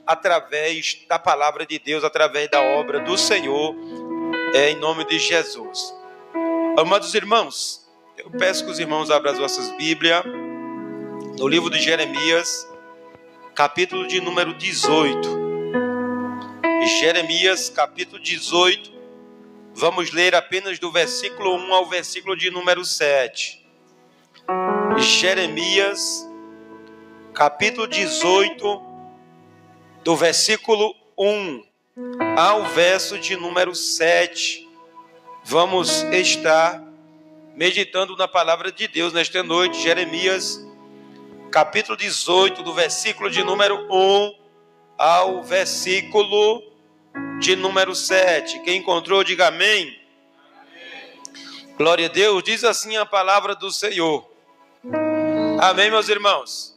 através da palavra de Deus, através da obra do Senhor, em nome de Jesus. Amados irmãos, eu peço que os irmãos abram as vossas Bíblias no livro de Jeremias, capítulo de número 18. Jeremias, capítulo 18, vamos ler apenas do versículo 1 ao versículo de número 7. Jeremias, capítulo 18, do versículo 1 ao verso de número 7. Vamos estar meditando na palavra de Deus nesta noite. Jeremias, capítulo 18, do versículo de número 1 ao versículo de número 7. Quem encontrou, diga amém. Amém. Glória a Deus. Diz assim a palavra do Senhor. Amém, meus irmãos.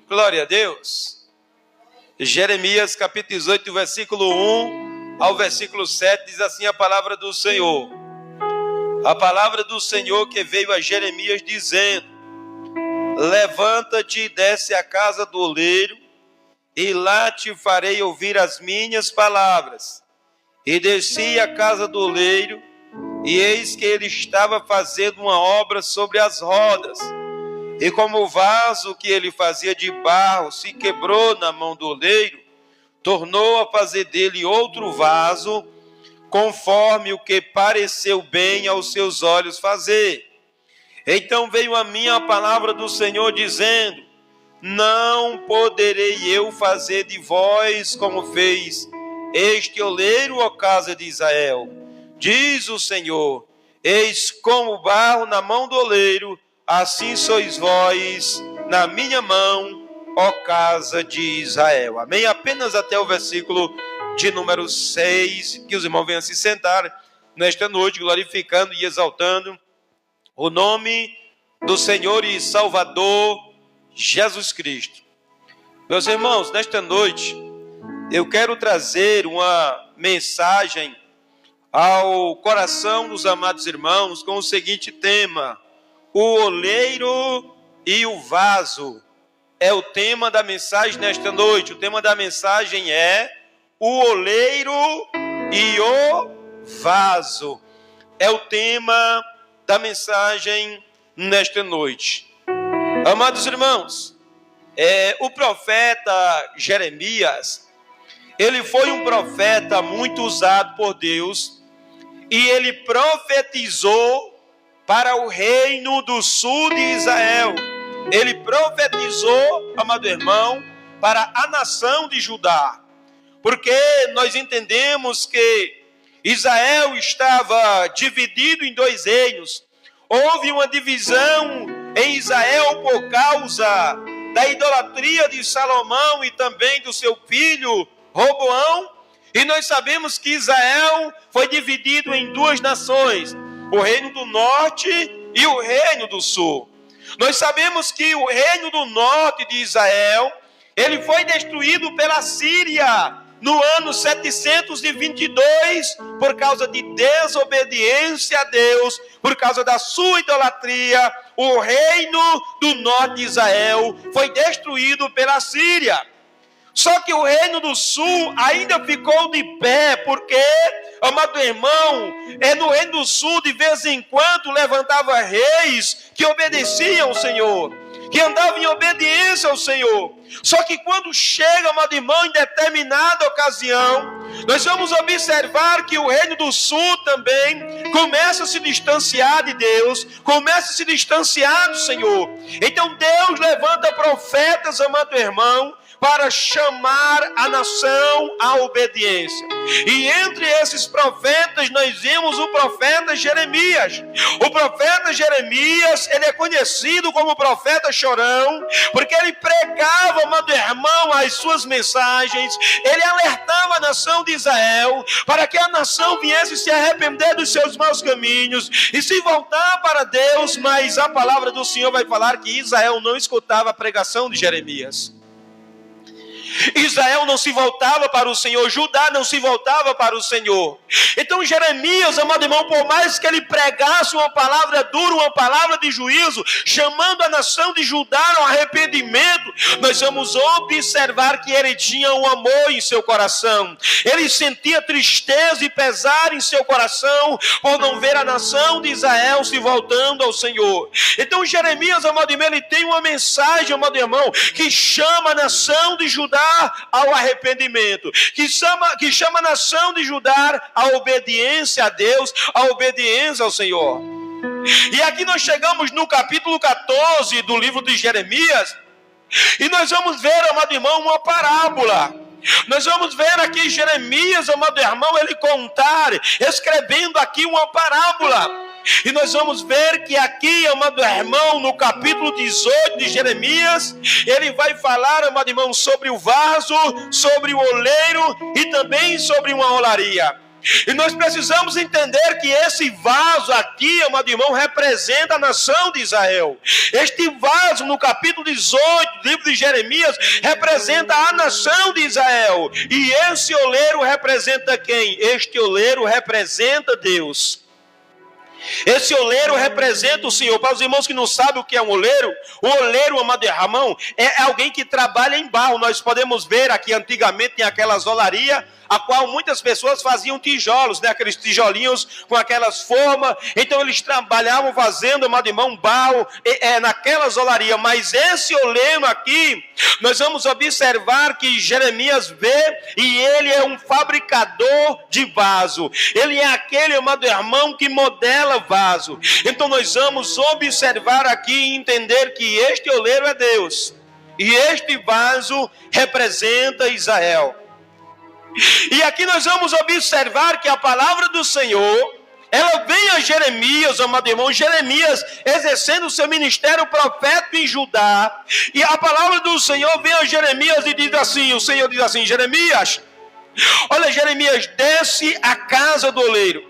Glória a Deus. Jeremias, capítulo 18, do versículo 1 ao versículo 7, diz assim a palavra do Senhor. A palavra do Senhor que veio a Jeremias dizendo: levanta-te e desce à casa do oleiro, e lá te farei ouvir as minhas palavras. E desci à casa do oleiro, e eis que ele estava fazendo uma obra sobre as rodas. E como o vaso que ele fazia de barro se quebrou na mão do oleiro, tornou a fazer dele outro vaso, conforme o que pareceu bem aos seus olhos fazer. Então veio a mim a palavra do Senhor dizendo: não poderei eu fazer de vós como fez este oleiro, ó casa de Israel. Diz o Senhor: eis como barro na mão do oleiro, assim sois vós na minha mão, ó casa de Israel. Amém? Apenas até o versículo de número 6, que os irmãos venham se sentar nesta noite, glorificando e exaltando o nome do Senhor e Salvador Jesus Cristo. Meus irmãos, nesta noite eu quero trazer uma mensagem ao coração dos amados irmãos com o seguinte tema: o oleiro e o vaso. É o tema da mensagem nesta noite. O tema da mensagem é o oleiro e o vaso. É o tema da mensagem nesta noite. Amados irmãos, o profeta Jeremias, ele foi um profeta muito usado por Deus, e ele profetizou para o reino do sul de Israel. Ele profetizou, amado irmão, para a nação de Judá, porque nós entendemos que Israel estava dividido em dois reinos. Houve uma divisão em Israel por causa da idolatria de Salomão e também do seu filho Roboão. E nós sabemos que Israel foi dividido em duas nações: o reino do norte e o reino do sul. Nós sabemos que o reino do norte de Israel, ele foi destruído pela Síria no ano 722, por causa de desobediência a Deus, por causa da sua idolatria. O reino do norte de Israel foi destruído pela Síria. Só que o reino do sul ainda ficou de pé, porque, amado irmão, no reino do sul de vez em quando levantava reis que obedeciam ao Senhor, que andavam em obediência ao Senhor. Só que quando chega, amado irmão, em determinada ocasião, nós vamos observar que o reino do sul também começa a se distanciar de Deus, começa a se distanciar do Senhor. Então Deus levanta profetas, amado irmão, para chamar a nação à obediência. E entre esses profetas nós vemos o profeta Jeremias. O profeta Jeremias, ele é conhecido como profeta chorão, porque ele pregava, amado irmão, as suas mensagens. Ele alertava a nação de Israel para que a nação viesse se arrepender dos seus maus caminhos e se voltar para Deus. Mas a palavra do Senhor vai falar que Israel não escutava a pregação de Jeremias. Israel não se voltava para o Senhor, Judá não se voltava para o Senhor. Então Jeremias, amado irmão, por mais que ele pregasse uma palavra dura, uma palavra de juízo, chamando a nação de Judá ao arrependimento, nós vamos observar que ele tinha um amor em seu coração. Ele sentia tristeza e pesar em seu coração por não ver a nação de Israel se voltando ao Senhor. Então Jeremias, amado irmão, ele tem uma mensagem, amado irmão, que chama a nação de Judá ao arrependimento, que chama a nação de Judá à obediência a Deus, à obediência ao Senhor. E aqui nós chegamos no capítulo 14 do livro de Jeremias, e nós vamos ver, amado irmão, uma parábola. Nós vamos ver aqui Jeremias, amado irmão, ele escrevendo aqui uma parábola. E nós vamos ver que aqui, amado irmão, no capítulo 18 de Jeremias, ele vai falar, amado irmão, sobre o vaso, sobre o oleiro e também sobre uma olaria. E nós precisamos entender que esse vaso aqui, amado irmão, representa a nação de Israel. Este vaso, no capítulo 18 do livro de Jeremias, representa a nação de Israel. E esse oleiro representa quem? Este oleiro representa Deus. Esse oleiro representa o Senhor. Para os irmãos que não sabem o que é um oleiro, o oleiro, amado irmão, é alguém que trabalha em barro. Nós podemos ver aqui antigamente em aquelas olarias, a qual muitas pessoas faziam tijolos, né? Aqueles tijolinhos com aquelas formas. Então eles trabalhavam fazendo, amado irmão, barro naquelas olarias. Mas esse oleiro aqui, nós vamos observar que Jeremias vê e ele é um fabricador de vaso. Ele é aquele, amado irmão, que modela vaso. Então nós vamos observar aqui e entender que este oleiro é Deus. E este vaso representa Israel. E aqui nós vamos observar que a palavra do Senhor, ela vem a Jeremias, amado irmão, Jeremias exercendo o seu ministério profético em Judá. E a palavra do Senhor vem a Jeremias e diz assim, o Senhor diz assim, Jeremias, olha, Jeremias, desce à casa do oleiro.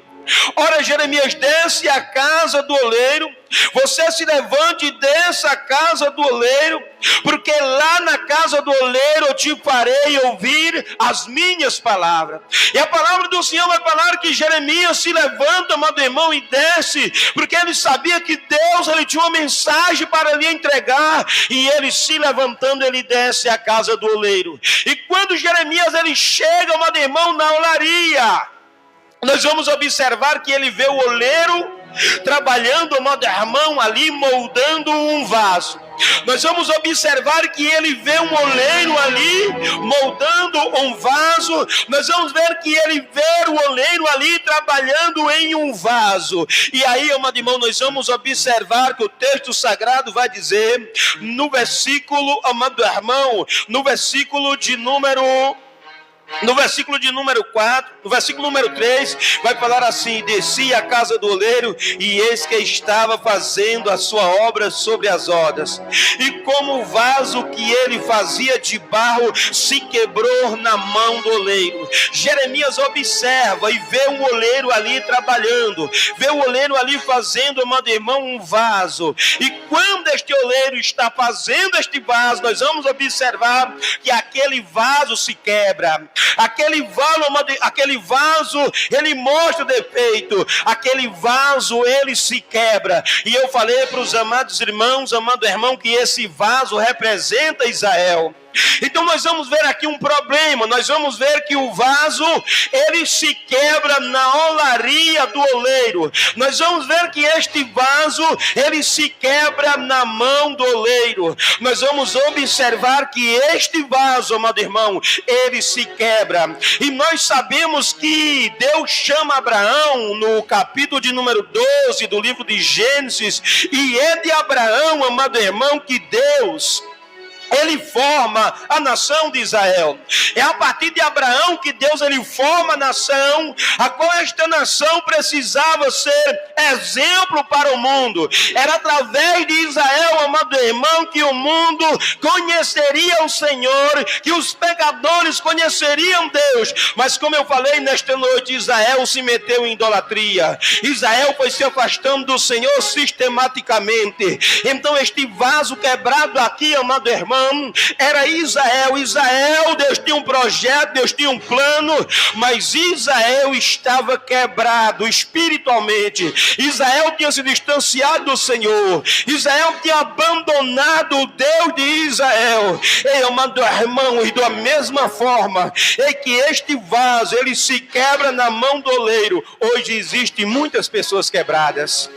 Ora, Jeremias, desce à casa do oleiro, você se levante e desça à casa do oleiro, porque lá na casa do oleiro eu te farei ouvir as minhas palavras. E a palavra do Senhor vai falar que Jeremias se levanta, amado irmão, e desce, porque ele sabia que Deus, ele tinha uma mensagem para lhe entregar, e ele se levantando, ele desce à casa do oleiro. E quando Jeremias, ele chega, amado irmão, na olaria, nós vamos observar que ele vê o oleiro trabalhando, amado irmão, ali moldando um vaso. Nós vamos observar que ele vê um oleiro ali moldando um vaso. Nós vamos ver que ele vê o oleiro ali trabalhando em um vaso. E aí, amado irmão, nós vamos observar que o texto sagrado vai dizer no versículo, amado irmão, no versículo de número 4, no versículo número 3, vai falar assim: desci à casa do oleiro, e eis que estava fazendo a sua obra sobre as rodas. E como o vaso que ele fazia de barro se quebrou na mão do oleiro. Jeremias observa e vê um oleiro ali trabalhando, vê o oleiro ali fazendo, amado irmão, um vaso. E quando este oleiro está fazendo este vaso, nós vamos observar que aquele vaso se quebra. Aquele vaso, ele mostra o defeito. Aquele vaso, ele se quebra. E eu falei para os amados irmãos, amado irmão, que esse vaso representa Israel. Então nós vamos ver aqui um problema. Nós vamos ver que o vaso, ele se quebra na olaria do oleiro. Nós vamos ver que este vaso, ele se quebra na mão do oleiro. Nós vamos observar que este vaso, amado irmão, ele se quebra. E nós sabemos que Deus chama Abraão no capítulo de número 12 do livro de Gênesis. E é de Abraão, amado irmão, que Deus, ele forma a nação de Israel. É a partir de Abraão que Deus, ele forma a nação, a qual esta nação precisava ser exemplo para o mundo. Era através de Israel, amado irmão, que o mundo conheceria o Senhor, que os pecadores conheceriam Deus. Mas como eu falei nesta noite, Israel se meteu em idolatria. Israel foi se afastando do Senhor sistematicamente. Então este vaso quebrado aqui, amado irmão, irmão, era Israel. Israel, Deus tinha um projeto, Deus tinha um plano, mas Israel estava quebrado espiritualmente. Israel tinha se distanciado do Senhor. Israel tinha abandonado o Deus de Israel. Ei, amado irmão, e da mesma forma é que este vaso, ele se quebra na mão do oleiro. Hoje existem muitas pessoas quebradas.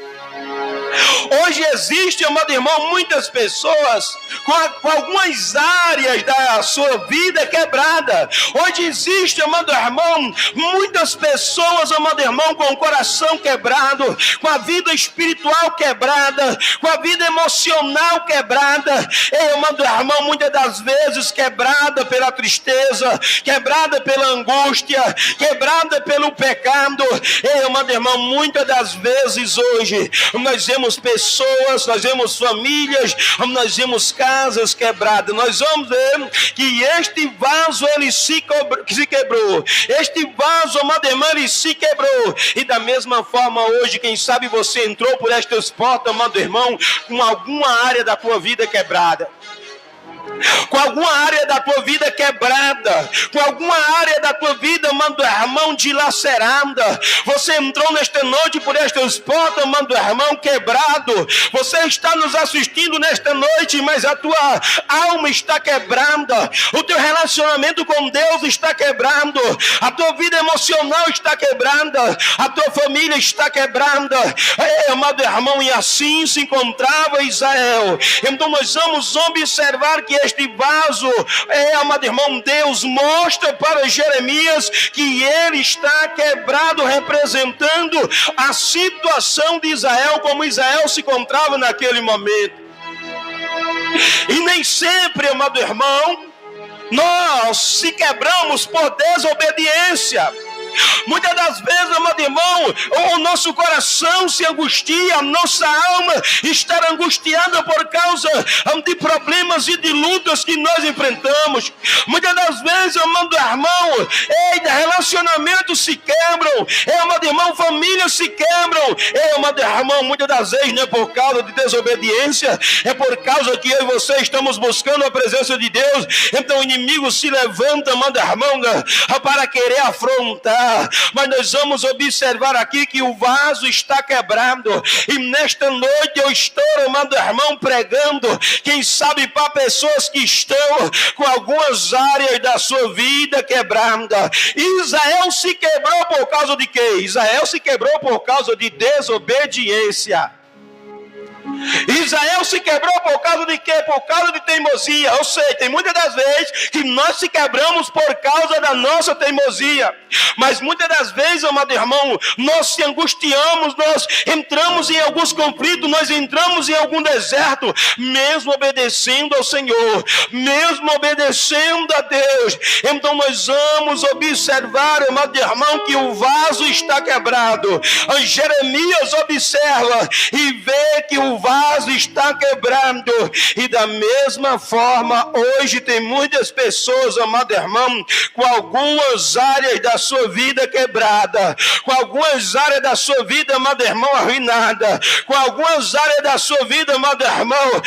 Hoje existe, amado irmão, muitas pessoas com algumas áreas da sua vida quebrada. Hoje existe, amado irmão, muitas pessoas, amado irmão, com o coração quebrado, com a vida espiritual quebrada, com a vida emocional quebrada. Ei, amado irmão, muitas das vezes quebrada pela tristeza, quebrada pela angústia, quebrada pelo pecado. Ei, amado irmão, muitas das vezes hoje nós vemos pessoas, nós vemos famílias, nós vemos casas quebradas. Nós vamos ver que este vaso ele se quebrou. Este vaso, amado irmão, ele se quebrou. E da mesma forma hoje, quem sabe você entrou por estas portas, amado irmão, com alguma área da tua vida quebrada. Com alguma área da tua vida quebrada, com alguma área da tua vida, amado irmão, dilacerada. Você entrou nesta noite por estas portas, amado irmão, quebrado. Você está nos assistindo nesta noite, mas a tua alma está quebrada. O teu relacionamento com Deus está quebrado. A tua vida emocional está quebrada. A tua família está quebrada. Amado irmão, e assim se encontrava Israel. Então nós vamos observar que este vaso, amado irmão, Deus mostra para Jeremias que ele está quebrado, representando a situação de Israel, como Israel se encontrava naquele momento. E nem sempre, amado irmão, nós se quebramos por desobediência. Muitas das vezes, amado irmão, o nosso coração se angustia, a nossa alma está angustiada por causa de problemas e de lutas que nós enfrentamos. Muitas das vezes, amado irmão, relacionamentos se quebram, amado irmão, famílias se quebram, amado irmão, muitas das vezes não é por causa de desobediência, é por causa que eu e você estamos buscando a presença de Deus. Então o inimigo se levanta, amado irmão, para querer afrontar. Mas nós vamos observar aqui que o vaso está quebrado. E nesta noite eu estou, amado irmão, pregando, quem sabe para pessoas que estão com algumas áreas da sua vida quebrada. Israel se quebrou por causa de quê? Israel se quebrou por causa de desobediência. Israel se quebrou por causa de quê? Por causa de teimosia. Ou seja, tem muitas das vezes que nós se quebramos por causa da nossa teimosia. Mas muitas das vezes, amado irmão, nós se angustiamos, nós entramos em alguns conflitos, nós entramos em algum deserto, mesmo obedecendo ao Senhor, mesmo obedecendo a Deus. Então nós vamos observar, amado irmão, que o vaso está quebrado. Jeremias observa e vê que o vaso está quebrando. E da mesma forma, hoje tem muitas pessoas, amado irmão, com algumas áreas da sua vida quebrada, com algumas áreas da sua vida, amado irmão, arruinada, com algumas áreas da sua vida, amado irmão,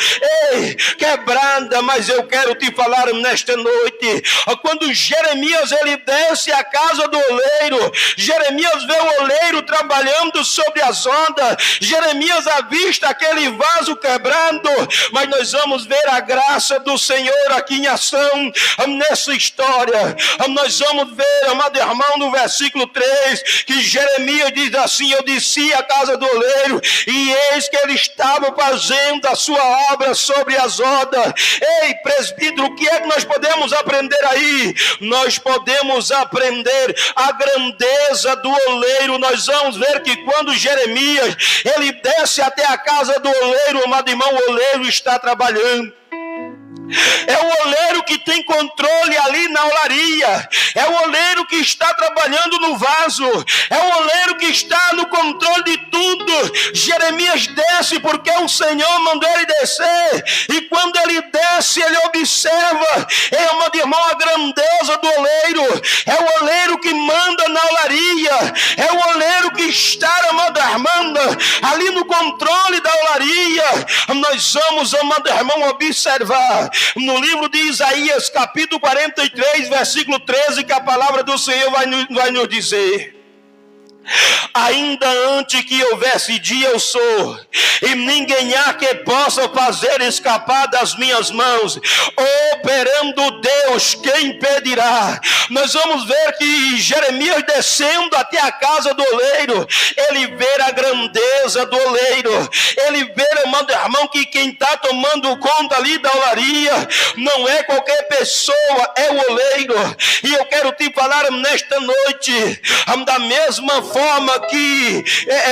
quebrada. Mas eu quero te falar nesta noite, quando Jeremias ele desce à casa do oleiro, Jeremias vê o oleiro trabalhando sobre as ondas, Jeremias avista aquele vaso quebrando, mas nós vamos ver a graça do Senhor aqui em ação nessa história. Nós vamos ver, amado irmão, no versículo 3, que Jeremias diz assim: eu desci à casa do oleiro, e eis que ele estava fazendo a sua obra sobre as ondas. Ei, presbítero, o que é que nós podemos aprender aí? Nós podemos aprender a grandeza do oleiro. Nós vamos ver que quando Jeremias ele desce até a casa do oleiro, amado irmão, o oleiro está trabalhando. É o oleiro que tem controle ali na olaria. É o oleiro que está trabalhando no vaso. É o oleiro que está no controle de tudo. Jeremias desce porque o Senhor mandou ele descer. E quando ele desce, ele observa, amado irmão, a grandeza do oleiro. É o oleiro que manda na olaria. É o oleiro que estar, amado irmão, ali no controle da olaria. Nós vamos, amado irmão, observar no livro de Isaías, capítulo 43, versículo 13, que a palavra do Senhor vai nos dizer: ainda antes que houvesse dia eu sou, e ninguém há que possa fazer escapar das minhas mãos. Operando Deus, quem impedirá? Nós vamos ver que Jeremias, descendo até a casa do oleiro, ele vê a grandeza do oleiro. Ele vê, amado irmão, que quem está tomando conta ali da olaria não é qualquer pessoa, é o oleiro. E eu quero te falar nesta noite, da mesma forma que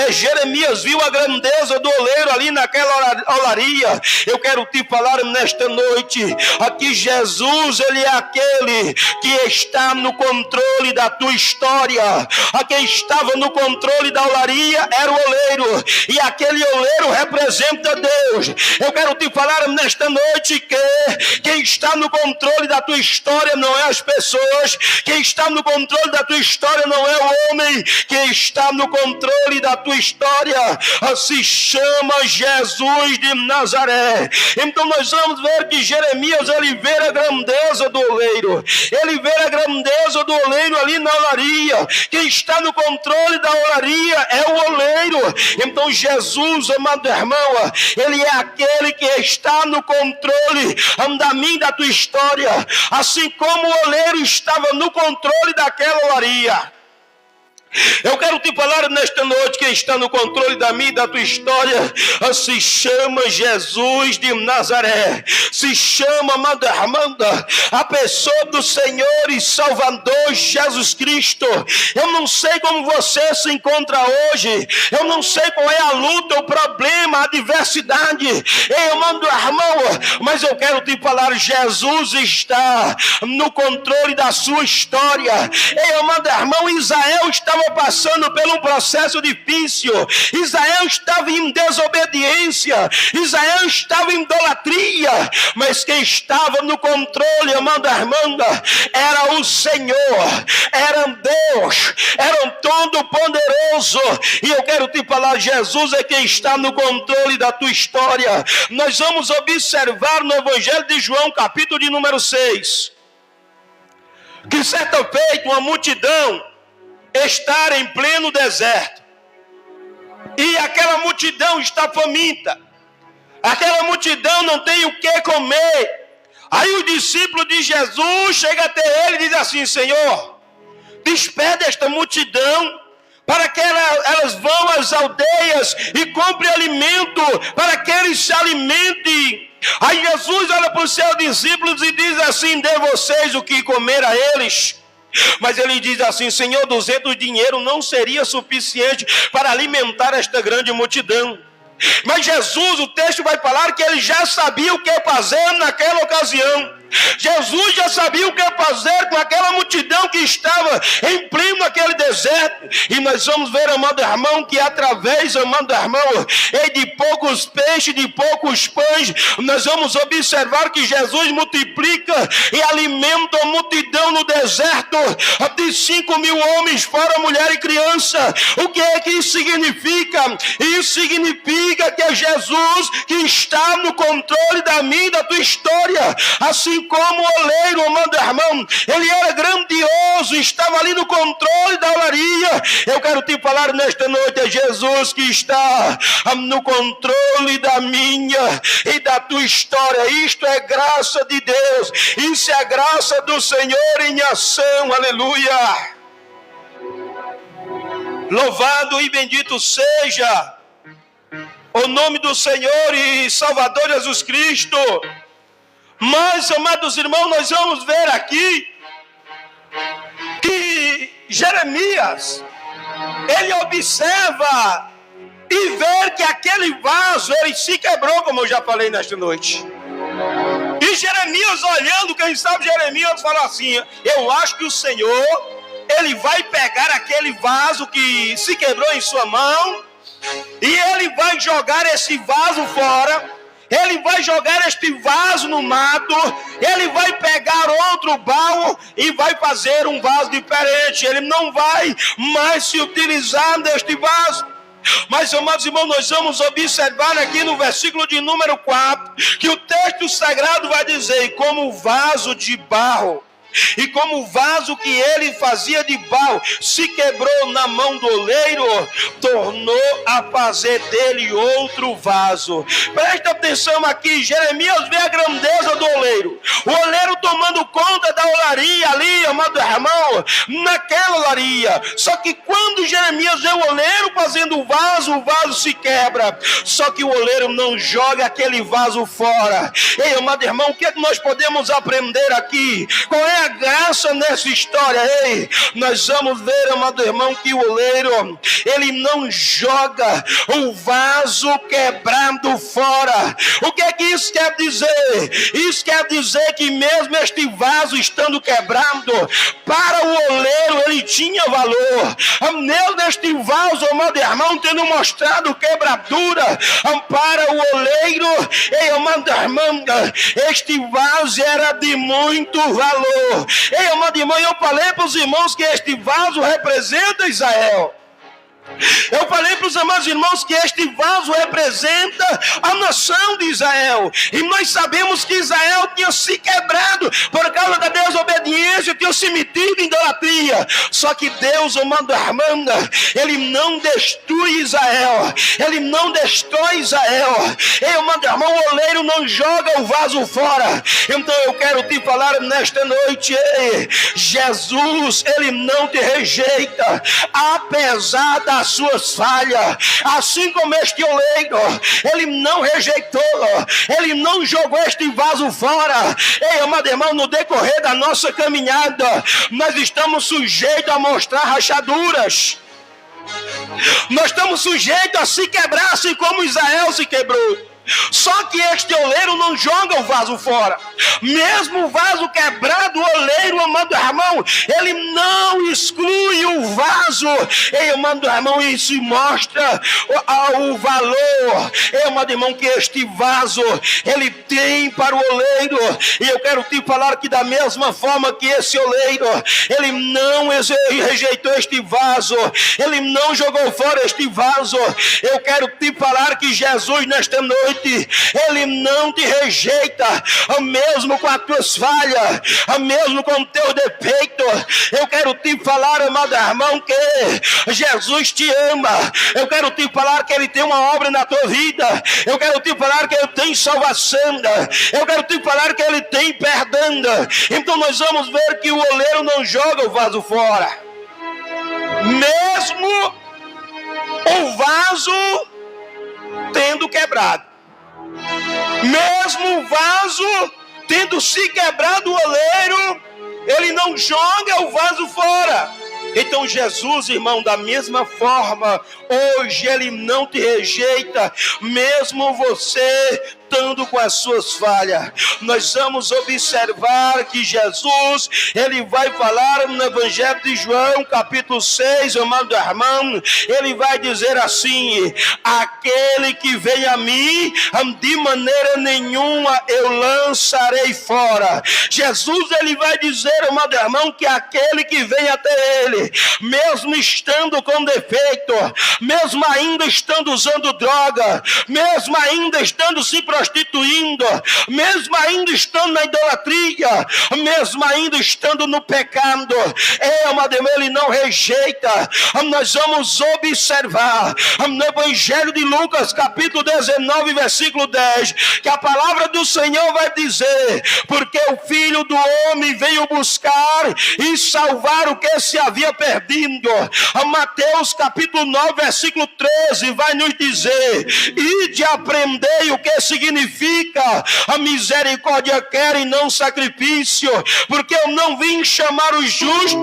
Jeremias viu a grandeza do oleiro ali naquela olaria, eu quero te falar nesta noite, aqui Jesus, ele é aquele que está no controle da tua história. A quem estava no controle da olaria era o oleiro, e aquele oleiro representa Deus. Eu quero te falar nesta noite que quem está no controle da tua história não é as pessoas, quem está no controle da tua história não é o homem, quem está no controle da tua história se chama Jesus de Nazaré. Então nós vamos ver que Jeremias, ele vê a grandeza do oleiro, ele vê a grandeza do oleiro ali na olaria. Quem está no controle da olaria é o oleiro. Então Jesus, amado irmão, ele é aquele que está no controle da minha, da tua história, assim como o oleiro estava no controle daquela olaria. Eu quero te falar nesta noite, quem está no controle da minha e da tua história se chama Jesus de Nazaré. Se chama, amada Armanda, a pessoa do Senhor e Salvador Jesus Cristo. Eu não sei como você se encontra hoje, eu não sei qual é a luta, o problema, a adversidade, amado irmão, mas eu quero te falar, Jesus está no controle da sua história. Amado irmão, Israel estava passando por um processo difícil. Israel estava em desobediência, Israel estava em idolatria, mas quem estava no controle, amada Armanda, era o Senhor, era Deus, era um todo-poderoso. E eu quero te falar, Jesus é quem está no controle da tua história. Nós vamos observar no Evangelho de João, capítulo de número 6, que certa feita uma multidão estar em pleno deserto, e aquela multidão está faminta, aquela multidão não tem o que comer. Aí o discípulo de Jesus chega até ele e diz assim: Senhor, despede esta multidão para que elas vão às aldeias e comprem alimento para que eles se alimentem. Aí Jesus olha para os seus discípulos e diz assim: dê vocês o que comer a eles. Mas ele diz assim: Senhor, 200 dinheiro não seria suficiente para alimentar esta grande multidão. Mas Jesus, o texto vai falar que ele já sabia o que fazer naquela ocasião. Jesus já sabia o que fazer com aquela multidão que estava em pleno aquele deserto. E nós vamos ver, amado irmão, que através, amado irmão, de poucos peixes, de poucos pães, nós vamos observar que Jesus multiplica e alimenta a multidão no deserto de 5.000 homens, fora mulher e criança. O que é que isso significa? Isso significa que é Jesus que está no controle da minha e da tua história. Assim como o oleiro, amado irmão, ele era grandioso, estava ali no controle da olaria. Eu quero te falar nesta noite, é Jesus que está no controle da minha e da tua história. Isto é graça de Deus, isso é a graça do Senhor em ação, aleluia. Louvado e bendito seja o nome do Senhor e Salvador Jesus Cristo. Mas, amados irmãos, nós vamos ver aqui que Jeremias, ele observa e vê que aquele vaso, ele se quebrou, como eu já falei nesta noite. E Jeremias olhando, quem sabe Jeremias fala assim: eu acho que o Senhor, ele vai pegar aquele vaso que se quebrou em sua mão, e ele vai jogar esse vaso fora. ele vai jogar este vaso no mato, ele vai pegar outro barro e vai fazer um vaso diferente. Ele não vai mais se utilizar deste vaso. Mas, amados irmãos, nós vamos observar aqui no versículo de número 4, que o texto sagrado vai dizer: como vaso de barro, e como o vaso que ele fazia de barro se quebrou na mão do oleiro, tornou a fazer dele outro vaso. Presta atenção aqui, Jeremias vê a grandeza do oleiro. O oleiro tomando conta da olaria ali, amado irmão, naquela olaria. Só que quando Jeremias vê o oleiro fazendo o vaso se quebra. Só que o oleiro não joga aquele vaso fora. Ei, amado irmão, o que é que nós podemos aprender aqui? Qual é a graça nessa história? Ei, nós vamos ver, amado irmão, que o oleiro, ele não joga o vaso quebrado fora. O que é que isso quer dizer? Isso quer dizer que mesmo este vaso estando quebrado, para o oleiro ele tinha valor. Mesmo este vaso, amado irmão, tendo mostrado quebradura para o oleiro, ei, amado irmão, este vaso era de muito valor. Ei, amado irmão, eu falei para os irmãos que este vaso representa Israel. Eu falei para os amados irmãos que este vaso representa a nação de Israel. E nós sabemos que Israel tinha se quebrado por causa da desobediência, tinha se metido em idolatria. Só que Deus, amado irmão, ele não destrui Israel. Ele não destrói Israel. Ei, amado irmão, o oleiro não joga o vaso fora. Então eu quero te falar nesta noite, ei, Jesus, ele não te rejeita, apesar das suas falhas. Assim como este oleiro, ele não rejeitou, ele não jogou este vaso fora. Ei, amado irmão, no decorrer da nossa caminhada, nós estamos sujeitos a mostrar rachaduras. Nós estamos sujeitos a se quebrar, assim como Israel se quebrou. Só que este oleiro não joga o vaso fora. Mesmo o vaso quebrado, o oleiro, amado irmão, ele não exclui o vaso. Ei, amado irmão, isso mostra o valor, ei, amado irmão, que este vaso ele tem para o oleiro. E eu quero te falar que da mesma forma que esse oleiro, ele não rejeitou este vaso, ele não jogou fora este vaso. Eu quero te falar que Jesus nesta noite, ele não te rejeita, mesmo com as tuas falhas, mesmo com o teu defeito. Eu quero te falar, amado irmão, que Jesus te ama. Eu quero te falar que ele tem uma obra na tua vida. Eu quero te falar que ele tem salvação. Eu quero te falar que ele tem perdão. Então nós vamos ver que o oleiro não joga o vaso fora. Mesmo o vaso tendo quebrado, mesmo o vaso tendo se quebrado, o oleiro, ele não joga o vaso fora. Então Jesus, irmão, da mesma forma, hoje ele não te rejeita, mesmo você estando com as suas falhas. Nós vamos observar que Jesus, ele vai falar no Evangelho de João, capítulo 6, amado irmão, ele vai dizer assim: aquele que vem a mim, de maneira nenhuma eu lançarei fora. Jesus, ele vai dizer, amado irmão, que aquele que vem até ele, mesmo estando com defeito, mesmo ainda estando usando droga, mesmo ainda estando se prostituindo, mesmo ainda estando na idolatria, mesmo ainda estando no pecado, amado irmão, ele não rejeita. Nós vamos observar no Evangelho de Lucas, capítulo 19, versículo 10, que a palavra do Senhor vai dizer: porque o Filho do Homem veio buscar e salvar o que se havia perdido. Mateus capítulo 9, versículo 13 vai nos dizer: ide aprendei o que significa a misericórdia quero e não sacrifício, porque eu não vim chamar os justos,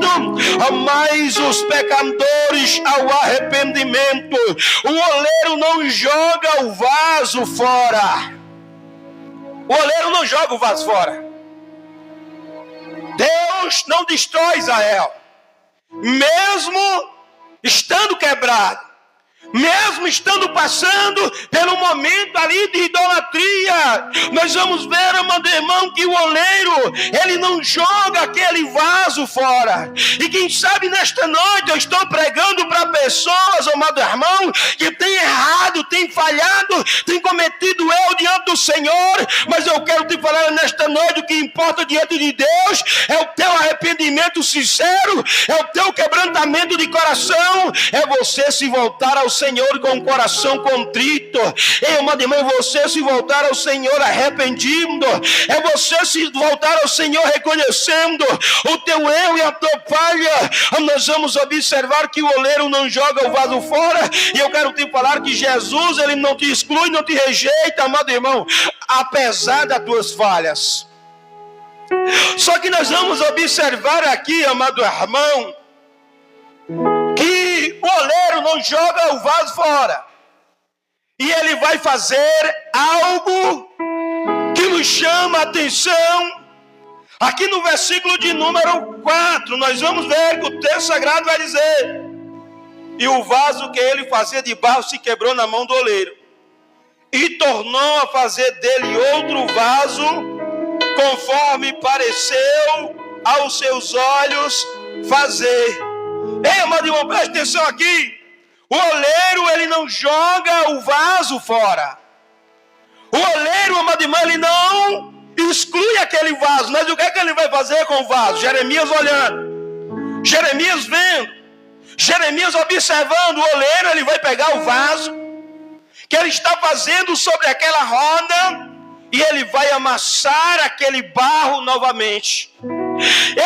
mas os pecadores ao arrependimento. O oleiro não joga o vaso fora. O oleiro não joga o vaso fora. Deus não destrói Israel, mesmo estando quebrado, mesmo estando passando pelo momento ali de idolatria, nós vamos ver, amado irmão, que o oleiro, ele não joga aquele vaso fora. E quem sabe nesta noite eu estou pregando para pessoas, amado irmão, que tem errado, tem falhado, tem cometido erro diante do Senhor, mas eu quero te falar nesta noite: o que importa diante de Deus é o teu arrependimento sincero, é o teu quebrantamento de coração, é você se voltar ao Senhor com o coração contrito, é, amado irmão, você se voltar ao Senhor arrependido, é você se voltar ao Senhor reconhecendo o teu erro e a tua falha. Nós vamos observar que o oleiro não joga o vaso fora, e eu quero te falar que Jesus, ele não te exclui, não te rejeita, amado irmão, apesar das tuas falhas. Só que nós vamos observar aqui, amado irmão, que o oleiro não joga o vaso fora, e ele vai fazer algo que nos chama a atenção. Aqui no versículo de número 4, nós vamos ver que o texto sagrado vai dizer: e o vaso que ele fazia de barro se quebrou na mão do oleiro, e tornou a fazer dele outro vaso, conforme pareceu aos seus olhos fazer. Ei, amado irmão, preste atenção aqui. O oleiro, ele não joga o vaso fora. O oleiro, amado irmão, ele não exclui aquele vaso. Mas o que é que ele vai fazer com o vaso? Jeremias olhando, Jeremias vendo, Jeremias observando o oleiro. Ele vai pegar o vaso que ele está fazendo sobre aquela roda, e ele vai amassar aquele barro novamente.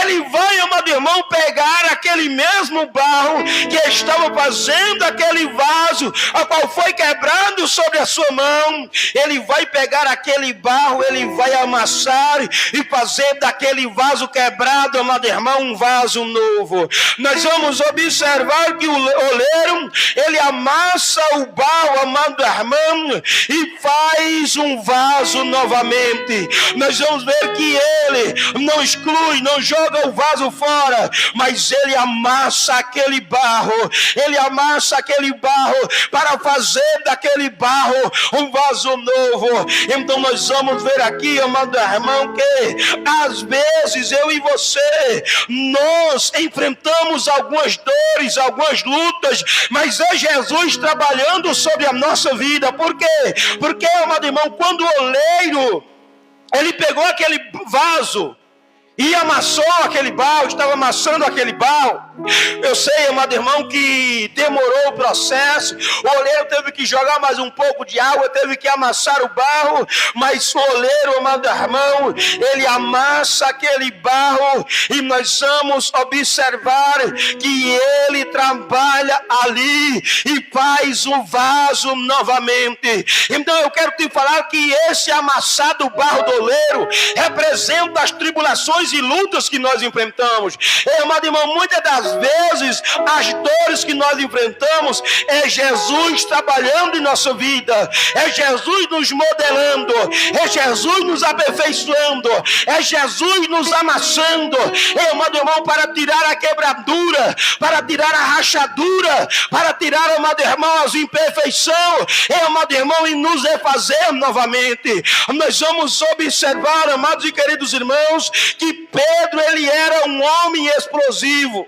Ele vai, amado irmão, pegar aquele mesmo barro que estava fazendo aquele vaso, a qual foi quebrado sobre a sua mão. Ele vai pegar aquele barro, ele vai amassar e fazer daquele vaso quebrado, amado irmão, um vaso novo. Nós vamos observar que o oleiro, ele amassa o barro, amado irmão, e faz um vaso novamente. Nós vamos ver que ele não exclui, não joga o vaso fora, mas ele amassa aquele barro, ele amassa aquele barro para fazer daquele barro um vaso novo. Então nós vamos ver aqui, amado irmão, que às vezes eu e você, nós enfrentamos algumas dores, algumas lutas, mas é Jesus trabalhando sobre a nossa vida. Por quê? Porque, amado irmão, quando o oleiro, ele pegou aquele vaso e amassou aquele barro, estava amassando aquele barro. Eu sei, amado irmão, que demorou o processo. O oleiro teve que jogar mais um pouco de água, teve que amassar o barro. Mas o oleiro, amado irmão, ele amassa aquele barro, e nós vamos observar que ele trabalha ali e faz o vaso novamente. Então eu quero te falar que esse amassado barro do oleiro representa as tribulações e lutas que nós enfrentamos. Amado irmão, muitas das vezes as dores que nós enfrentamos é Jesus trabalhando em nossa vida, é Jesus nos modelando, é Jesus nos aperfeiçoando, é Jesus nos amassando, amado irmão, para tirar a quebradura, para tirar a rachadura, para tirar, amado irmão, as imperfeições, amado irmão, e nos refazer novamente. Nós vamos observar, amados e queridos irmãos, que Pedro, ele era um homem explosivo.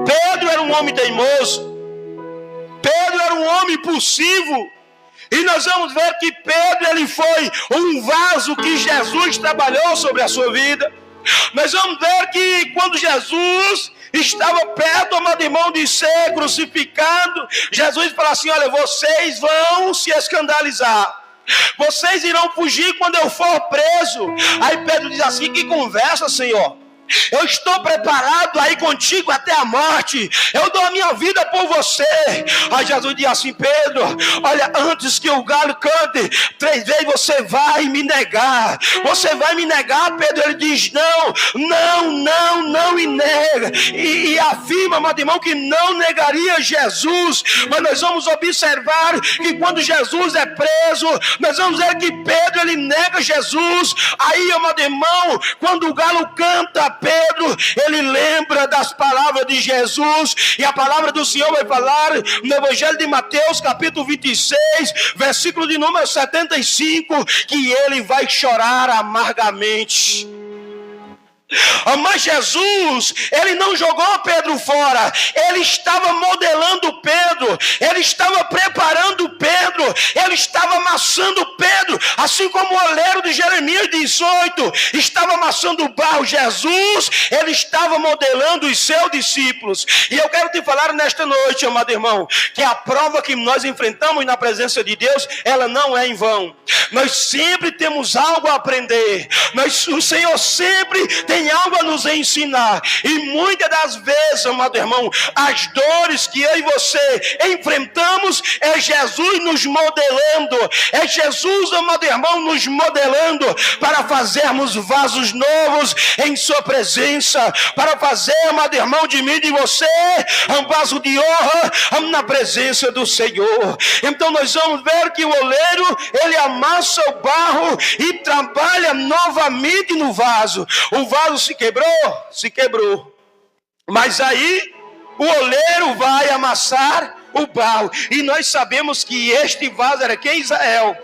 Pedro era um homem teimoso. Pedro era um homem impulsivo. E nós vamos ver que Pedro, ele foi um vaso que Jesus trabalhou sobre a sua vida. Nós vamos ver que quando Jesus estava perto, amado irmão, de ser crucificado, Jesus falou assim: olha, vocês vão se escandalizar, vocês irão fugir quando eu for preso. Aí Pedro diz assim: que conversa, Senhor? Eu estou preparado a ir contigo até a morte. Eu dou a minha vida por você. Aí Jesus diz assim: Pedro, olha, antes que o galo cante 3 vezes você vai me negar. Você vai me negar, Pedro? Ele diz: não me nega. E afirma, amado irmão, que não negaria Jesus. Mas nós vamos observar que quando Jesus é preso, nós vamos ver que Pedro, ele nega Jesus. Aí, amado irmão, quando o galo canta, Pedro, ele lembra das palavras de Jesus, e a palavra do Senhor vai falar no Evangelho de Mateus, capítulo 26, versículo de número 75, que ele vai chorar amargamente. Mas Jesus, ele não jogou Pedro fora, ele estava modelando Pedro, ele estava preparando Pedro, ele estava amassando Pedro, assim como o oleiro de Jeremias 18 estava amassando o barro. Jesus, ele estava modelando os seus discípulos. E eu quero te falar nesta noite, amado irmão, que a prova que nós enfrentamos na presença de Deus, ela não é em vão. Nós sempre temos algo a aprender, o Senhor sempre tem algo a nos ensinar, e muitas das vezes, amado irmão, as dores que eu e você enfrentamos, é Jesus nos modelando, é Jesus, amado irmão, nos modelando para fazermos vasos novos em sua presença, para fazer, amado irmão, de mim e de você um vaso de honra na presença do Senhor. Então nós vamos ver que o oleiro, ele amassa o barro e trabalha novamente no vaso. O vaso se quebrou. Mas aí o oleiro vai amassar o barro. E nós sabemos que este vaso era quem? Israel.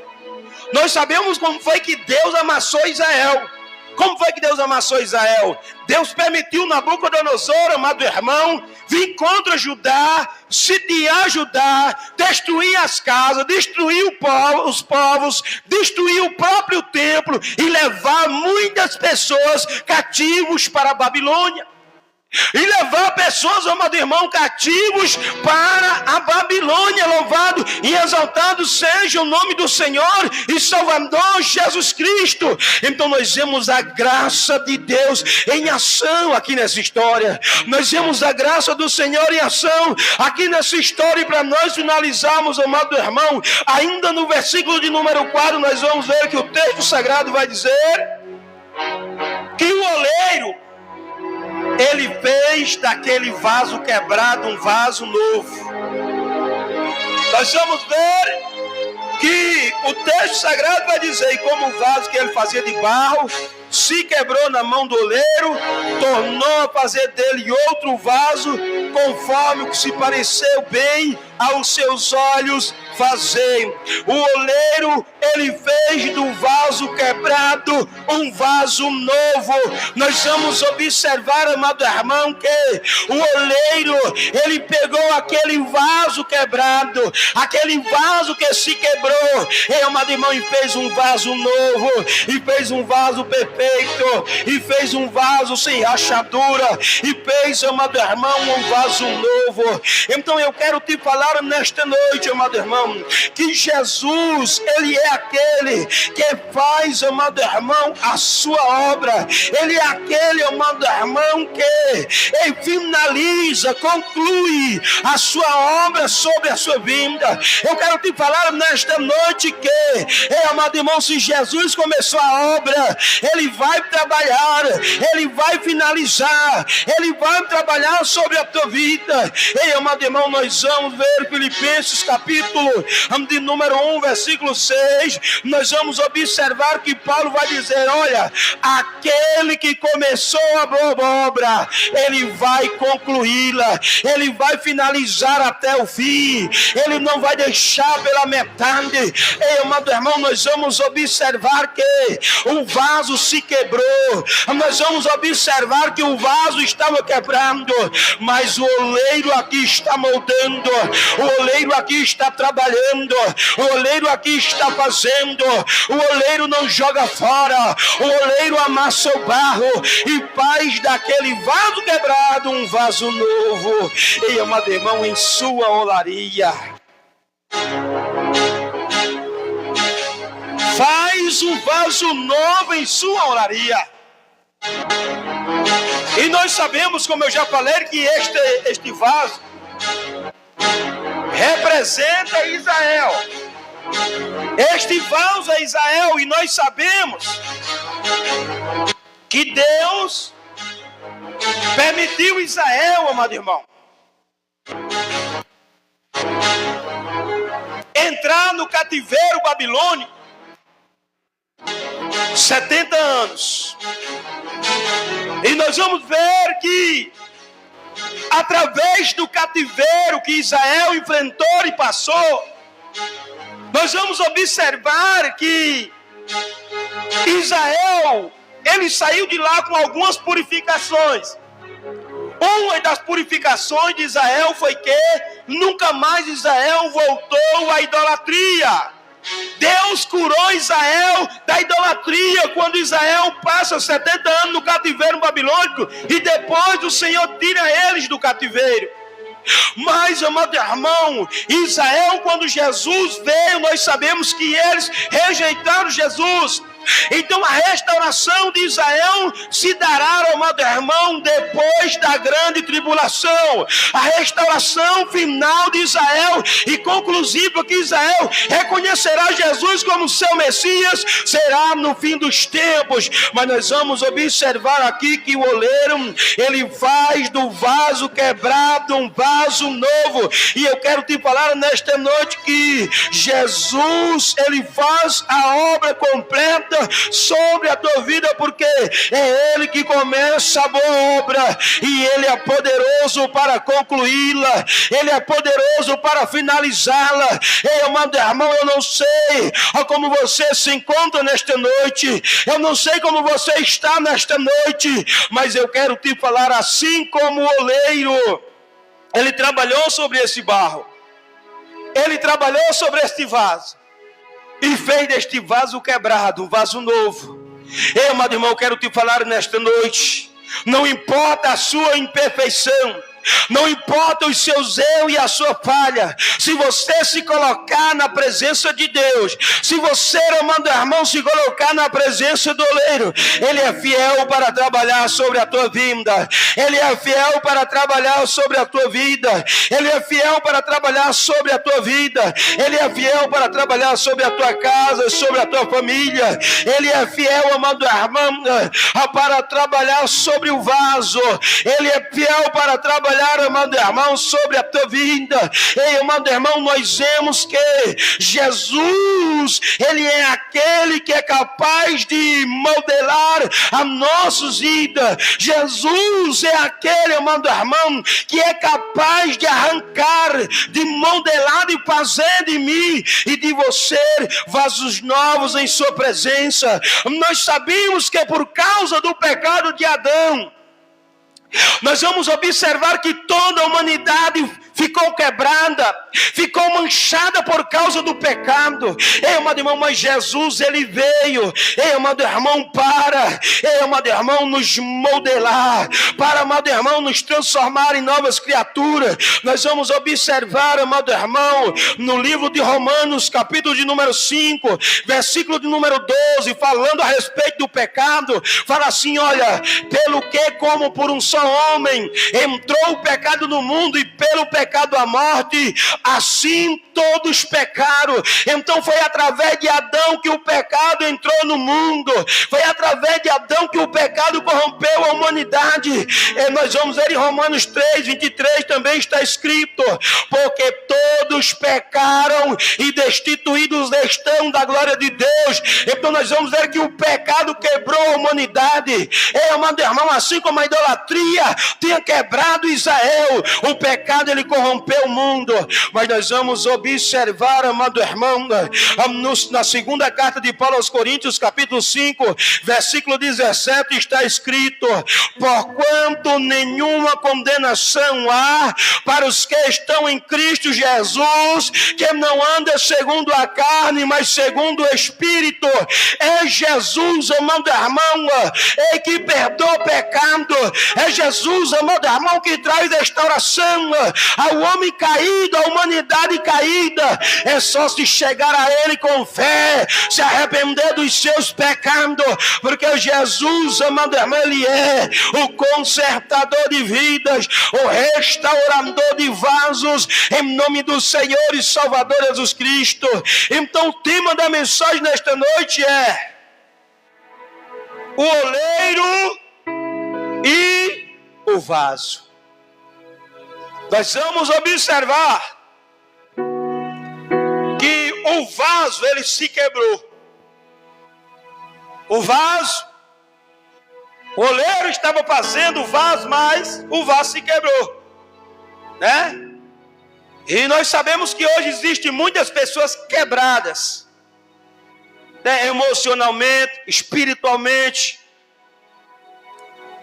Nós sabemos como foi que Deus amassou Israel. Como foi que Deus amassou Israel? Deus permitiu Nabucodonosor, amado irmão, vir contra Judá, sitiar Judá, destruir as casas, destruir os povos, destruir o próprio templo e levar muitas pessoas cativos para a Babilônia. E levar pessoas, amado irmão, cativos para a Babilônia. Louvado e exaltado seja o nome do Senhor e Salvador Jesus Cristo. Então nós vemos a graça de Deus em ação aqui nessa história. Nós vemos a graça do Senhor em ação aqui nessa história. E para nós finalizarmos, amado irmão, ainda no versículo de número 4, nós vamos ver que o texto sagrado vai dizer que o oleiro, ele fez daquele vaso quebrado um vaso novo. Nós vamos ver que o texto sagrado vai dizer, e como o vaso que ele fazia de barro se quebrou na mão do oleiro, tornou a fazer dele outro vaso, conforme o que se pareceu bem aos seus olhos fazer. O oleiro, ele fez do vaso quebrado um vaso novo. Nós vamos observar, amado irmão, que o oleiro, ele pegou aquele vaso quebrado, aquele vaso que se quebrou, e, amado irmão, e fez um vaso novo, e fez um vaso perfeito, e fez um vaso sem rachadura, e fez, amado irmão, um vaso novo. Então eu quero te falar nesta noite, amado irmão, que Jesus, ele é aquele que faz, amado irmão, a sua obra. Ele é aquele, amado irmão, que ele finaliza, conclui a sua obra sobre a sua vinda. Eu quero te falar nesta noite que, amado irmão, se Jesus começou a obra, ele vai trabalhar, ele vai finalizar, ele vai trabalhar sobre a tua vida. E, amado irmão, nós vamos ver Filipenses capítulo de número 1, versículo 6, nós vamos observar que Paulo vai dizer, olha, aquele que começou a boa obra, ele vai concluí-la, ele vai finalizar até o fim, ele não vai deixar pela metade. E, amado irmão, nós vamos observar que o vaso se quebrou, nós vamos observar que o vaso estava quebrando, mas o oleiro aqui está moldando, o oleiro aqui está trabalhando, o oleiro aqui está fazendo, o oleiro não joga fora, o oleiro amassa o barro e faz daquele vaso quebrado um vaso novo. E, amado irmão, em sua olaria, faz um vaso novo em sua olaria. E nós sabemos, como eu já falei, que este vaso representa Israel. Este vaso é Israel, e nós sabemos que Deus permitiu Israel, amado irmão, entrar no cativeiro babilônico 70 anos. E nós vamos ver que através do cativeiro que Israel enfrentou e passou, nós vamos observar que Israel, ele saiu de lá com algumas purificações. Uma das purificações de Israel foi que nunca mais Israel voltou à idolatria. Deus curou Israel da idolatria quando Israel passa 70 anos no cativeiro babilônico e depois o Senhor tira eles do cativeiro. Mas, amado irmão, Israel, quando Jesus veio, nós sabemos que eles rejeitaram Jesus. Então a restauração de Israel se dará, amado irmão, depois da grande tribulação. A restauração final de Israel e conclusiva que Israel reconhecerá Jesus como seu Messias será no fim dos tempos. Mas nós vamos observar aqui que o oleiro, ele faz do vaso quebrado um vaso novo. E eu quero te falar nesta noite que Jesus, ele faz a obra completa sobre a tua vida, porque é Ele que começa a boa obra e Ele é poderoso para concluí-la, Ele é poderoso para finalizá-la. Ei, amado irmão, eu não sei como você se encontra nesta noite, eu não sei como você está nesta noite, mas eu quero te falar, assim como o oleiro, ele trabalhou sobre esse barro, ele trabalhou sobre este vaso e fez deste vaso quebrado um vaso novo. Eu, amado irmão, quero te falar nesta noite, não importa a sua imperfeição, não importa os seus erros e a sua falha, se você se colocar na presença de Deus, se você, amado irmão, se colocar na presença do oleiro, Ele é fiel para trabalhar sobre a tua vida, Ele é fiel para trabalhar sobre a tua vida, Ele é fiel para trabalhar sobre a tua vida, Ele é fiel para trabalhar sobre a tua casa, sobre a tua família, Ele é fiel, amado irmão, para trabalhar sobre o vaso, Ele é fiel para trabalhar, amado irmão, sobre a tua vida. Ei, amado irmão, nós vemos que Jesus, Ele é aquele que é capaz de modelar a nossa vida. Jesus é aquele, amado irmão, que é capaz de arrancar, de modelar e fazer de mim e de você vasos novos em sua presença. Nós sabemos que por causa do pecado de Adão, nós vamos observar que toda a humanidade ficou quebrada, ficou manchada por causa do pecado. Ei, amado irmão, mas Jesus, Ele veio, ei, amado irmão, amado irmão, nos modelar, para, amado irmão, nos transformar em novas criaturas. Nós vamos observar, amado irmão, no livro de Romanos, capítulo de número 5, versículo de número 12, falando a respeito do pecado, fala assim, olha, pelo que como por um só homem entrou o pecado no mundo e pelo pecado a morte, assim todos pecaram. Então foi através de Adão que o pecado entrou no mundo, foi através de Adão que o pecado corrompeu a humanidade. E nós vamos ver em Romanos 3, 23 também está escrito, porque todos pecaram e destituídos estão da glória de Deus. Então nós vamos ver que o pecado quebrou a humanidade. Amado irmão, assim como a idolatria tinha quebrado Israel, o pecado ele corrompeu o mundo. Mas nós vamos observar, amado irmão, na segunda carta de Paulo aos Coríntios, capítulo 5, versículo 17, está escrito, porquanto nenhuma condenação há para os que estão em Cristo Jesus, que não anda segundo a carne, mas segundo o Espírito. É Jesus, amado irmão, que perdoa o pecado. É Jesus, amado irmão, que traz restauração ao homem caído, à humanidade caída. É só se chegar a Ele com fé, se arrepender dos seus pecados, porque Jesus, amado irmão, Ele é o consertador de vidas, o restaurador de vasos, em nome do Senhor e Salvador Jesus Cristo. Então o tema da mensagem nesta noite é o oleiro e o vaso. Nós vamos observar que o vaso ele se quebrou. o vaso. O oleiro estava fazendo o vaso, mas o vaso se quebrou, né? E nós sabemos que hoje existem muitas pessoas quebradas, né? Emocionalmente, espiritualmente,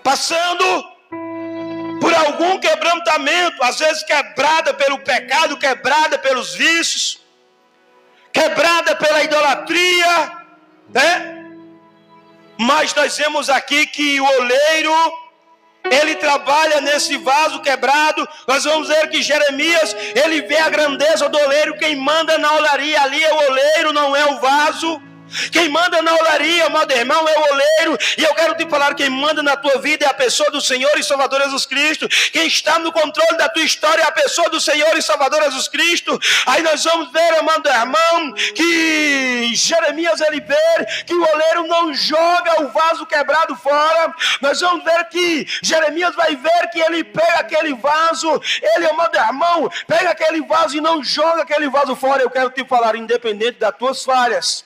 passando por algum quebrantamento, às vezes quebrada pelo pecado, quebrada pelos vícios, quebrada pela idolatria, né? Mas nós vemos aqui que o oleiro, ele trabalha nesse vaso quebrado. Nós vamos ver que Jeremias, ele vê a grandeza do oleiro. Quem manda na olaria ali é o oleiro, não é o vaso. Quem manda na olaria, amado irmão, é o oleiro. E eu quero te falar, quem manda na tua vida é a pessoa do Senhor e Salvador Jesus Cristo. Quem está no controle da tua história é a pessoa do Senhor e Salvador Jesus Cristo. Aí nós vamos ver, amado irmão, que Jeremias, ele vê que o oleiro não joga o vaso quebrado fora. Nós vamos ver que Jeremias vai ver que ele pega aquele vaso, ele, amado irmão, pega aquele vaso e não joga aquele vaso fora. Eu quero te falar, independente das tuas falhas,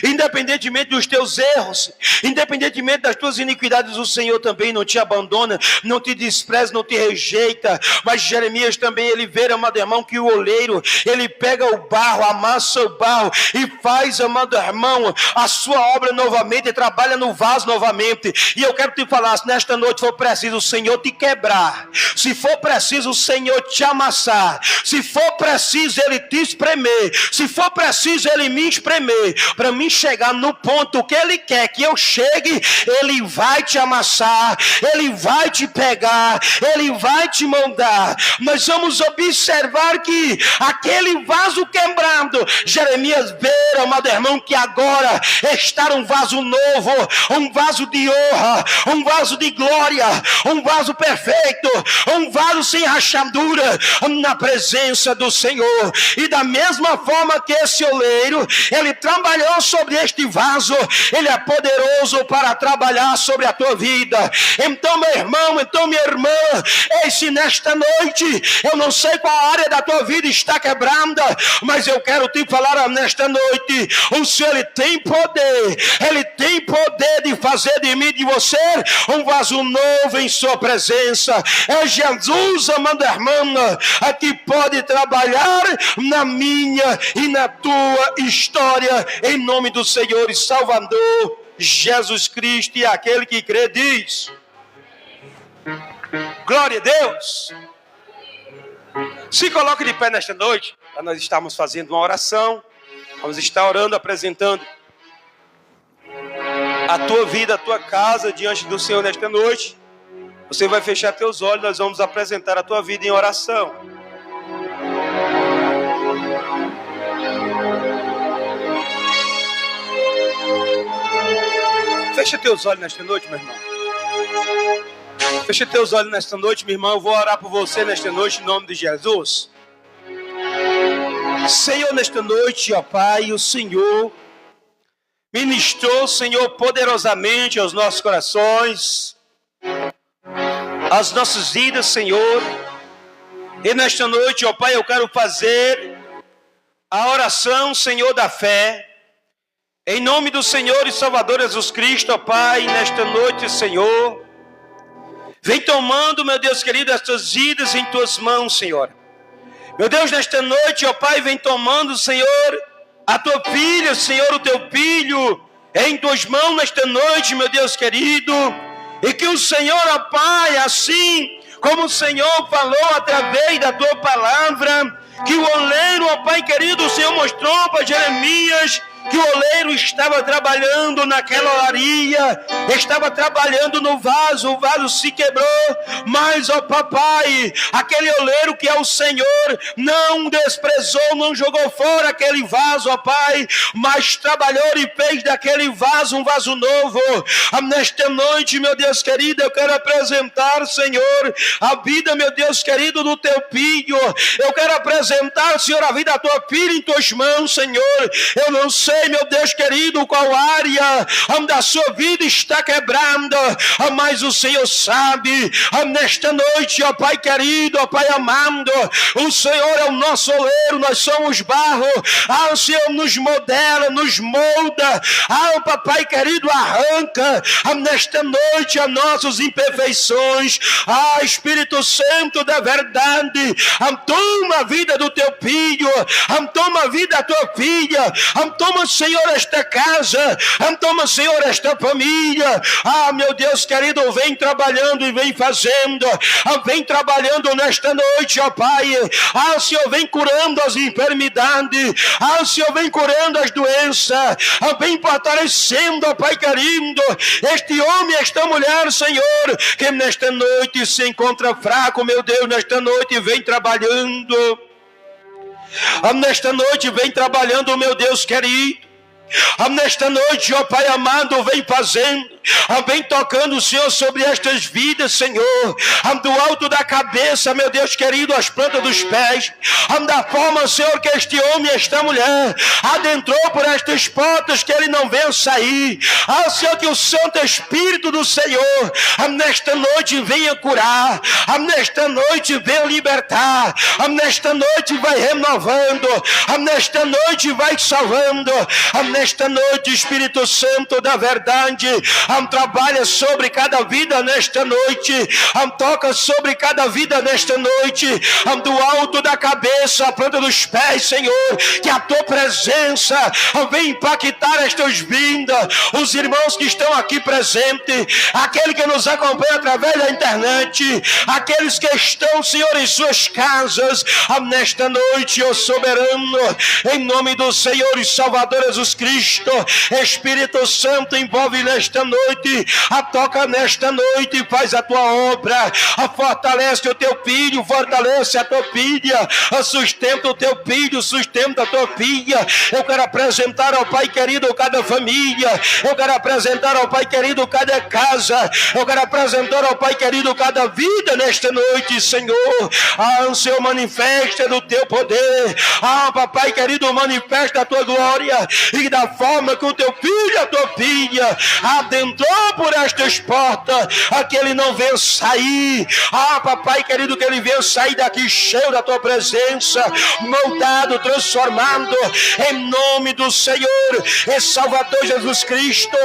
independentemente dos teus erros, independentemente das tuas iniquidades, o Senhor também não te abandona, não te despreza, não te rejeita. Mas Jeremias também, ele vê, amado irmão, que o oleiro, ele pega o barro, amassa o barro e faz, amado irmão, a sua obra novamente, e trabalha no vaso novamente. E eu quero te falar, se nesta noite for preciso o Senhor te quebrar, se for preciso o Senhor te amassar, se for preciso Ele te espremer, se for preciso Ele me espremer, para mim chegar no ponto que Ele quer que eu chegue, Ele vai te amassar, Ele vai te pegar, Ele vai te moldar. Nós vamos observar que aquele vaso quebrado, Jeremias vê, amado irmão, que agora está um vaso novo, um vaso de honra, um vaso de glória, um vaso perfeito, um vaso sem rachadura, na presença do Senhor. E da mesma forma que esse oleiro, ele trabalhou sobre este vaso, ele é poderoso para trabalhar sobre a tua vida. Então, meu irmão, então, minha irmã, se nesta noite, eu não sei qual área da tua vida está quebrada, mas eu quero te falar nesta noite, o Senhor, ele tem poder de fazer de mim, de você, um vaso novo em sua presença. É Jesus, amado irmão, que pode trabalhar na minha e na tua história, em nome do Senhor e Salvador Jesus Cristo. E aquele que crê diz: glória a Deus. Se coloque de pé nesta noite, para nós estarmos fazendo uma oração. Vamos estar orando, apresentando a tua vida, a tua casa diante do Senhor nesta noite. Você vai fechar teus olhos, nós vamos apresentar a tua vida em oração. Fecha teus olhos nesta noite, meu irmão. Fecha teus olhos nesta noite, meu irmão. Eu vou orar por você nesta noite, em nome de Jesus. Senhor, nesta noite, ó Pai, o Senhor ministrou, Senhor, poderosamente aos nossos corações, às nossas vidas, Senhor. E nesta noite, ó Pai, eu quero fazer a oração, Senhor, da fé. Em nome do Senhor e Salvador Jesus Cristo, ó Pai, nesta noite, Senhor, vem tomando, meu Deus querido, as tuas vidas em tuas mãos, Senhor. Meu Deus, nesta noite, ó Pai, vem tomando, Senhor, a tua filha, Senhor, o teu filho, em tuas mãos nesta noite, meu Deus querido. E que o Senhor, ó Pai, assim como o Senhor falou através da tua palavra, que o oleiro, ó Pai querido, o Senhor mostrou para Jeremias que o oleiro estava trabalhando naquela olaria, estava trabalhando no vaso, o vaso se quebrou, mas, ó papai, aquele oleiro que é o Senhor, não desprezou, não jogou fora aquele vaso, ó Pai, mas trabalhou e fez daquele vaso um vaso novo. Nesta noite, meu Deus querido, eu quero apresentar, Senhor, a vida, meu Deus querido, do teu filho. Eu quero apresentar, Senhor, a vida da tua filha em tuas mãos, Senhor. Eu não sei, sei, meu Deus querido, qual área da sua vida está quebrando, mas o Senhor sabe. Nesta noite, ó Pai querido, ó Pai amado, o Senhor é o nosso oleiro, nós somos barro. O Senhor nos modela, nos molda. Papai querido, arranca nesta noite as nossas imperfeições. Espírito Santo da verdade, toma a vida do teu filho, toma a vida da tua filha, toma, Senhor, esta casa, toma, Senhor, esta família. Meu Deus querido, vem trabalhando e vem fazendo, vem trabalhando nesta noite, ó Pai. Senhor, vem curando as enfermidades, Senhor, vem curando as doenças, vem fortalecendo, ó Pai querido, este homem, esta mulher, Senhor, que nesta noite se encontra fraco, meu Deus, nesta noite vem trabalhando, nesta noite vem trabalhando, meu Deus querido. Nesta noite, ó Pai amado, vem fazendo, vem tocando, Senhor, sobre estas vidas, Senhor, do alto da cabeça, meu Deus querido, as plantas dos pés, da forma, Senhor, que este homem e esta mulher adentrou por estas portas, que ele não venha sair. Senhor, que o Santo Espírito do Senhor nesta noite venha curar, nesta noite venha libertar, nesta noite vai renovando, nesta noite vai salvando. Nesta noite, Espírito Santo da verdade, trabalha sobre cada vida nesta noite, toca sobre cada vida nesta noite, do alto da cabeça, a planta dos pés, Senhor, que a tua presença vem impactar estas vindas, os irmãos que estão aqui presentes, aquele que nos acompanha através da internet, aqueles que estão, Senhor, em suas casas, nesta noite, ó soberano, em nome do Senhor e Salvador Jesus Cristo, Espírito Santo, envolve nesta noite, toca nesta noite e faz a tua obra, fortalece o teu filho, fortalece a tua filha, sustenta o teu filho, sustenta a tua filha. Eu quero apresentar ao Pai querido cada família, eu quero apresentar ao Pai querido cada casa, eu quero apresentar ao Pai querido cada vida nesta noite, Senhor. Senhor, manifesta do teu poder, Papai querido, manifesta a tua glória, e da forma que o teu filho, a tua filha, adentrou por estas portas, que ele não venha sair, Papai querido, que ele venha sair daqui cheio da tua presença, moldado, transformado, em nome do Senhor e Salvador Jesus Cristo.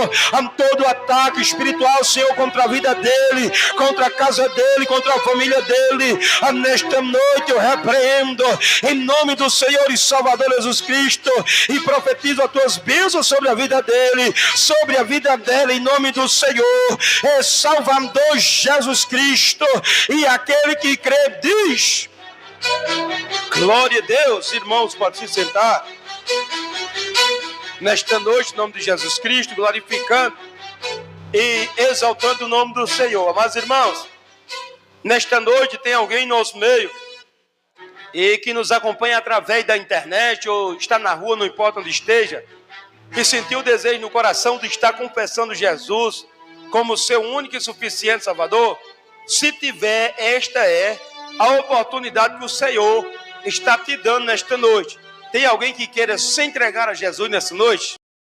Todo ataque espiritual, Senhor, contra a vida dele, contra a casa dele, contra a família dele, nesta noite eu repreendo, em nome do Senhor e Salvador Jesus Cristo, e profetizo as tuas bênçãos sobre a vida dele, sobre a vida dela, em nome do Senhor e Salvador Jesus Cristo. E aquele que crê diz: glória a Deus. Irmãos, pode se sentar. Nesta noite, em nome de Jesus Cristo, glorificando e exaltando o nome do Senhor. Mas, irmãos, nesta noite tem alguém em nosso meio e que nos acompanha através da internet ou está na rua, não importa onde esteja, que sentiu o desejo no coração de estar confessando Jesus como seu único e suficiente Salvador. Se tiver, esta é a oportunidade que o Senhor está te dando nesta noite. Tem alguém que queira se entregar a Jesus nessa noite?